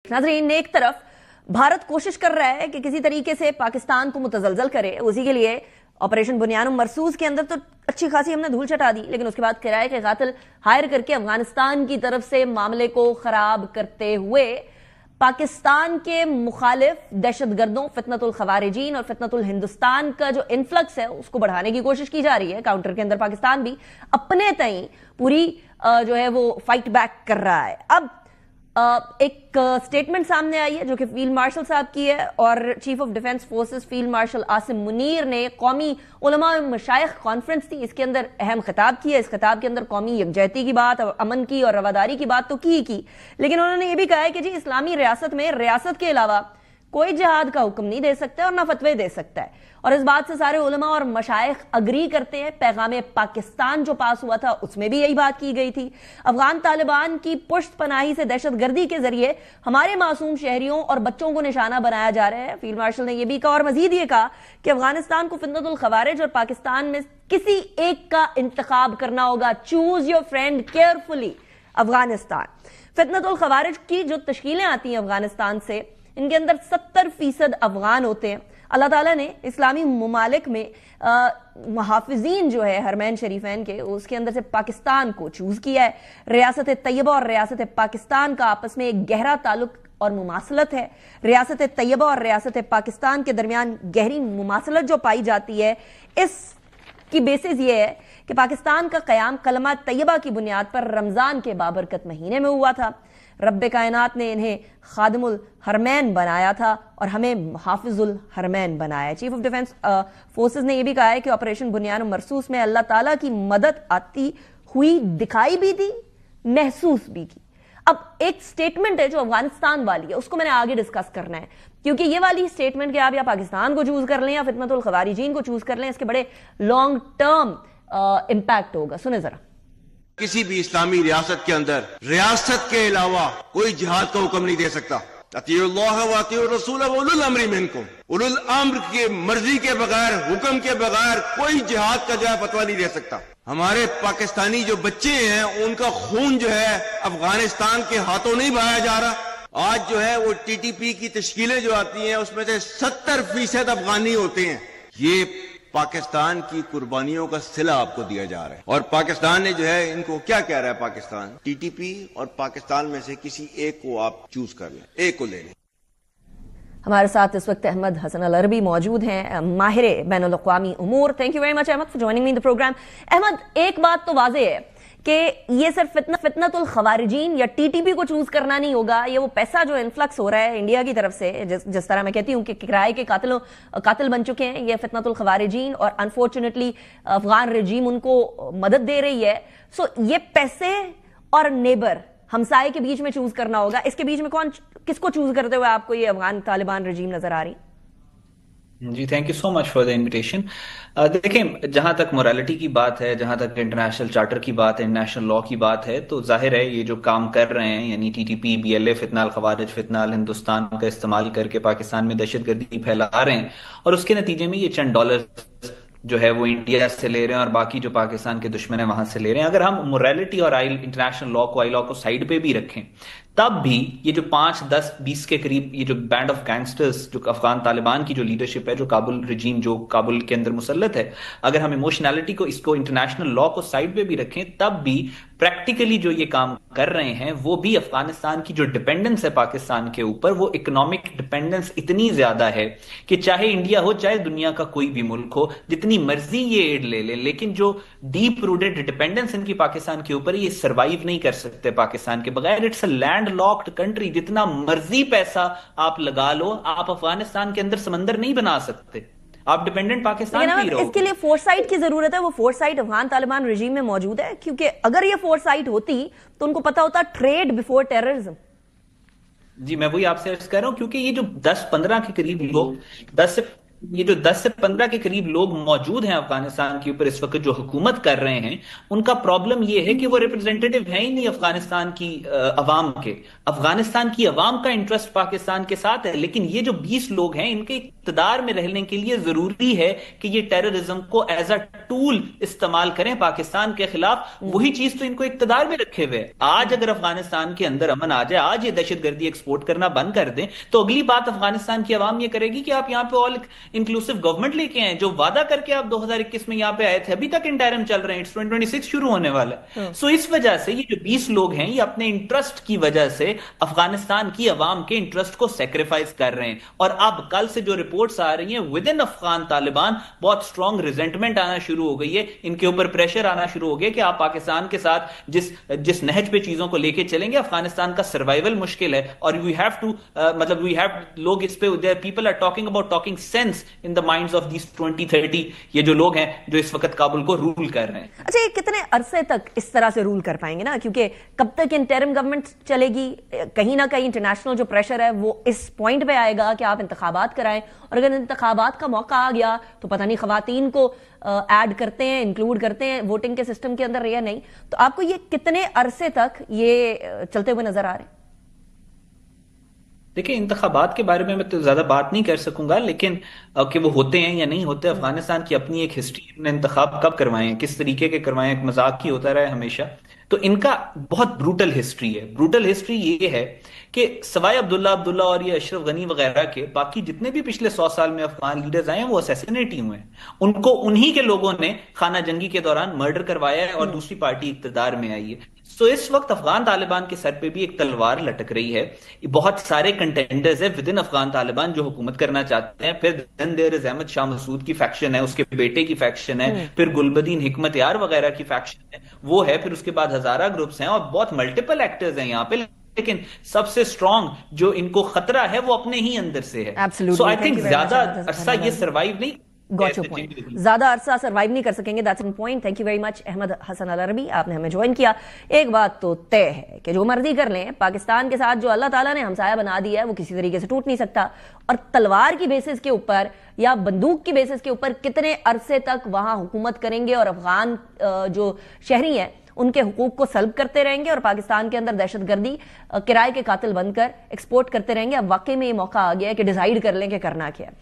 नाज़रीन, एक तरफ भारत कोशिश कर रहा है कि किसी तरीके से पाकिस्तान को मुतज़लज़ल करे, उसी के लिए ऑपरेशन बुनियानुम मरसूस के अंदर तो अच्छी खासी हमने धूल चटा दी, लेकिन उसके बाद किराए के कातिल हायर करके अफगानिस्तान की तरफ से मामले को खराब करते हुए पाकिस्तान के मुखालिफ दहशतगर्दों फितनतुल खवारिजीन और फितनतुल हिंदुस्तान का जो इन्फ्लक्स है उसको बढ़ाने की कोशिश की जा रही है। काउंटर के अंदर पाकिस्तान भी अपने तई पूरी जो है वो फाइट बैक कर रहा है। अब एक स्टेटमेंट सामने आई है जो कि फील्ड मार्शल साहब की है और chief of defence forces field marshal Asim Munir ने कौमी उलमा मशाइख कॉन्फ्रेंस थी, इसके अंदर अहम खिताब किया। इस खिताब के अंदर कौमी यकजहती की बात, अमन की और रवादारी की बात तो की, लेकिन उन्होंने ये भी कहा है कि जी इस्लामी रियासत में रियासत के अलावा कोई जिहाद का हुक्म नहीं दे सकता और ना फतवे दे सकता है, और इस बात से सारे उलमा और मशाइख अग्री करते हैं। पैगाम पाकिस्तान जो पास हुआ था उसमें भी यही बात की गई थी। अफगान तालिबान की पुश्त पनाही से दहशतगर्दी के जरिए हमारे मासूम शहरियों और बच्चों को निशाना बनाया जा रहा है। फील्ड मार्शल ने यह भी कहा और मजीद ये कहा कि अफगानिस्तान को फितनतुल खवारिज और पाकिस्तान में किसी एक का इंतखाब करना होगा। Choose your friend carefully. Afghanistan फितनतुल खवारिज की जो तश्कीलें आती हैं अफगानिस्तान से, इनके अंदर 70% अफगान होते हैं। अल्लाह ताला ने इस्लामी ममालिक में मुहाफिजीन जो है हरमैन शरीफैन के, उसके अंदर से पाकिस्तान को चूज किया है। रियासत तैयबा और रियासत पाकिस्तान का आपस में एक गहरा ताल्लुक और मुमासलत है। रियासत तैयबा और रियासत पाकिस्तान के दरमियान गहरी मुमासलत जो पाई जाती है, इसकी बेसिस ये है कि पाकिस्तान का कयाम कलमा तैयबा की बुनियाद पर रमजान के बाबरकत महीने में हुआ था। रब्बे कायनात ने इन्हें खादिमुल हरमैन बनाया था और हमें मुहाफिजुल हरमैन बनाया। चीफ ऑफ डिफेंस फोर्सेस ने यह भी कहा है कि ऑपरेशन बुनियानुम मरसूस में अल्लाह ताला की मदद आती हुई दिखाई भी दी, महसूस भी की। अब एक स्टेटमेंट है जो अफगानिस्तान वाली है, उसको मैंने आगे डिस्कस करना है, क्योंकि ये वाली स्टेटमेंट कि आप या पाकिस्तान को चूज कर लें या फितनतुल खवारिजीन को चूज कर लें, इसके बड़े लॉन्ग टर्म इंपैक्ट होगा। सुने जरा। किसी भी इस्लामी रियासत के अंदर रियासत के अलावा कोई जिहाद का हुक्म नहीं दे सकता। अतीउल्लाह व अतीउर रसूल व उलुल अम्रि मिनकुम। उलुल अम्र के मर्जी के बगैर, हुक्म के बगैर कोई जिहाद का जो है फतवा नहीं दे सकता। हमारे पाकिस्तानी जो बच्चे हैं उनका खून जो है अफगानिस्तान के हाथों नहीं बहाया जा रहा। आज जो है वो टीटीपी की तश्कीलें जो आती हैं उसमें से 70% अफगानी होते हैं। ये पाकिस्तान की कुर्बानियों का सिला आपको दिया जा रहा है, और पाकिस्तान ने जो है इनको क्या कह रहा है, पाकिस्तान टीटीपी और पाकिस्तान में से किसी एक को आप चूज कर लें, एक को ले लें। हमारे साथ इस वक्त अहमद हसन अल अरबी मौजूद हैं, माहिर बैनुल अक़वामी उमूर। Thank you very much Ahmad for joining me in the programme. Ahmad, एक बात तो वाज़ेह है कि ये सिर्फ फितनतुल खवारिजीन या टीटीपी को चूज करना नहीं होगा। ये वो पैसा जो इन्फ्लक्स हो रहा है इंडिया की तरफ से, जिस तरह मैं कहती हूं कि किराए के कातिल बन चुके हैं ये फितनतुल खवारिजीन, और अनफॉर्चुनेटली अफगान रजीम उनको मदद दे रही है। सो ये पैसे और नेबर हमसाये के बीच में चूज करना होगा। इसके बीच में किसको चूज करते हुए आपको ये अफगान तालिबान रजीम नजर आ रही? जी, thank you so much for the invitation. देखें, जहां तक मोरालिटी की बात है, जहां तक इंटरनेशनल चार्टर की बात है, इंटरनेशनल लॉ की बात है, तो जाहिर है ये जो काम कर रहे हैं यानी टीटीपी, बीएलए, फितनाल खवारिज, फितनाल हिंदुस्तान का इस्तेमाल करके पाकिस्तान में दहशतगर्दी फैला रहे हैं, और उसके नतीजे में ये चंद डॉलर जो है वो इंडिया से ले रहे हैं और बाकी जो पाकिस्तान के दुश्मन है वहां से ले रहे हैं। अगर हम मोरालिटी और इंटरनेशनल लॉ को, आई लॉ को साइड पे भी रखें, तब भी ये जो 5, 10, 20 के करीब ये जो बैंड ऑफ गैंगस्टर्स जो अफगान तालिबान की जो लीडरशिप है, जो काबुल रजीम जो काबुल के अंदर मुसल्लत है, अगर हम इमोशनैलिटी को, इसको इंटरनेशनल लॉ को साइड पे भी रखें, तब भी प्रैक्टिकली जो ये काम कर रहे हैं वो भी अफगानिस्तान की जो डिपेंडेंस है पाकिस्तान के ऊपर, वो इकोनॉमिक डिपेंडेंस इतनी ज्यादा है कि चाहे इंडिया हो चाहे दुनिया का कोई भी मुल्क हो, जितनी मर्जी ये एड ले ले, लेकिन जो डीप रूटेड डिपेंडेंस इनकी पाकिस्तान के ऊपर, ये सर्वाइव नहीं कर सकते पाकिस्तान के बगैर। It's a land locked country. जितना मर्जी पैसा आप लगा लो, आप अफगानिस्तान के अंदर समंदर नहीं बना सकते। आप डिपेंडेंट पाकिस्तान पे रहो। इसके लिए फोरसाइट की जरूरत है। वो फोरसाइट अफगान तालिबान रजीम में मौजूद है, क्योंकि अगर ये फोरसाइट होती तो उनको पता होता ट्रेड बिफोर टेररिज्म। जी, मैं वही आपसे अर्ज कर रहा हूं, क्योंकि ये जो 10-15 के करीब लोग, 10 से 15 के करीब लोग मौजूद हैं अफगानिस्तान के ऊपर इस वक्त जो हुकूमत कर रहे हैं, उनका प्रॉब्लम यह है कि वो रिप्रेजेंटेटिव है ही नहीं अफगानिस्तान की अवाम के। अफगानिस्तान की अवाम का इंटरेस्ट पाकिस्तान के साथ है, लेकिन ये जो 20 लोग हैं इनके एक اقتدار میں رہنے کے لیے ضروری ہے کہ یہ ٹیررزم کو ایز اے ٹول استعمال کریں پاکستان کے خلاف. وہی چیز تو ان کو اقتدار میں رکھے ہوئے. آج اگر افغانستان کے اندر امن آ جائے, آج یہ دہشت گردی ایکسپورٹ کرنا بند کر دیں, تو اگلی بات افغانستان کی عوام یہ کرے گی کہ آپ یہاں پہ آل انکلوسیو گورنمنٹ لے کے آئیں. جو وعدہ کر کے آپ 2021 میں یہاں پہ آئے تھے, ابھی تک انٹرم چل رہے ہیں, 2026 شروع ہونے والا ہے. سو اس وجہ سے یہ جو 20 لوگ ہیں یہ اپنے انٹرسٹ کی وجہ سے افغانستان کی عوام کے انٹرسٹ کو سیکریفائز کر رہے ہیں. اور اب کل سے جو رپورٹس آ رہی ہیں ود ان افغان طالبان بہت اسٹرانگ ریزنٹمنٹ آنا شروع ہو گئی ہے, ان کے اوپر پریشر آنا شروع ہو گیا کہ آپ پاکستان کے ساتھ جس نہج پہ چیزوں کو لے کے چلیں گے افغانستان کا سروائیول مشکل ہے. اور وی ہیو ٹو مطلب وی ہیو لوگ اس پہ people are talking about talking sense in the minds of these 2030 یہ جو لوگ ہیں جو اس وقت کابل کو رول کر رہے ہیں. اچھا, یہ کتنے عرصے تک اس طرح سے رول کر پائیں گے نا, کیونکہ کب تک انٹرم گورنمنٹ چلے گی, کہیں نہ کہیں انٹرنیشنل جو پریشر ہے وہ اس پوائنٹ پہ آئے گا کہ آپ انتخابات کرائیں, اور اگر انتخابات کا موقع آ گیا تو پتہ نہیں خواتین کو ایڈ کرتے ہیں, انکلوڈ کرتے ہیں ووٹنگ کے سسٹم کے اندر یا نہیں. تو آپ کو یہ کتنے عرصے تک یہ چلتے ہوئے نظر آ رہے ہیں؟ دیکھیں, انتخابات کے بارے میں تو زیادہ بات نہیں کر سکوں گا, لیکن کہ وہ ہوتے ہیں یا نہیں ہوتے, افغانستان کی اپنی ایک ہسٹری, نے انتخاب کب کروائے ہیں, کس طریقے کے کروائے ہیں, ایک مذاق ہی ہوتا رہا ہے ہمیشہ. تو ان کا بہت بروٹل ہسٹری ہے. بروٹل ہسٹری یہ ہے کہ سوائے عبداللہ اور یہ اشرف غنی وغیرہ کے باقی جتنے بھی پچھلے 100 سال میں افغان لیڈرز آئے ہیں وہ اسیسینیٹ ہی ہوئے ہیں. ان کو انہی کے لوگوں نے خانہ جنگی کے دوران مرڈر کروایا ہے اور دوسری پارٹی اقتدار میں آئی ہے. تو اس وقت افغان طالبان کے سر پہ بھی ایک تلوار لٹک رہی ہے. بہت سارے کنٹینڈرز ہیں ود ان افغان طالبان جو حکومت کرنا چاہتے ہیں. پھر دین دیر از احمد شاہ مسعود کی فیکشن ہے, اس کے بیٹے کی فیکشن ہے, پھر گلبدین حکمت یار وغیرہ کی فیکشن ہے, وہ ہے, پھر اس کے بعد ہزارہ گروپس ہیں اور بہت ملٹیپل ایکٹرز ہیں یہاں پہ. لیکن سب سے اسٹرانگ جو ان کو خطرہ ہے وہ اپنے ہی اندر سے ہے. سو آئی تھنک زیادہ عرصہ یہ سروائیو نہیں, زیادہ عرصہ سروائیو نہیں کر سکیں گے. That's point. Thank you very much Ahmad Hassan Al Arabi, آپ نے ہمیں جوائن کیا. ایک بات تو طے ہے کہ جو مرضی کر لیں, پاکستان کے ساتھ جو اللہ تعالیٰ نے ہمسایہ بنا دیا ہے وہ کسی طریقے سے ٹوٹ نہیں سکتا. اور تلوار کی بیسس کے اوپر یا بندوق کی بیسس کے اوپر کتنے عرصے تک وہاں حکومت کریں گے اور افغان جو شہری ہیں ان کے حقوق کو سلب کرتے رہیں گے اور پاکستان کے اندر دہشت گردی کرائے کے قاتل بن کر ایکسپورٹ کرتے رہیں گے. اب واقعی میں یہ موقع آ گیا ہے کہ ڈیسائیڈ کر لیں کہ کرنا کیا ہے.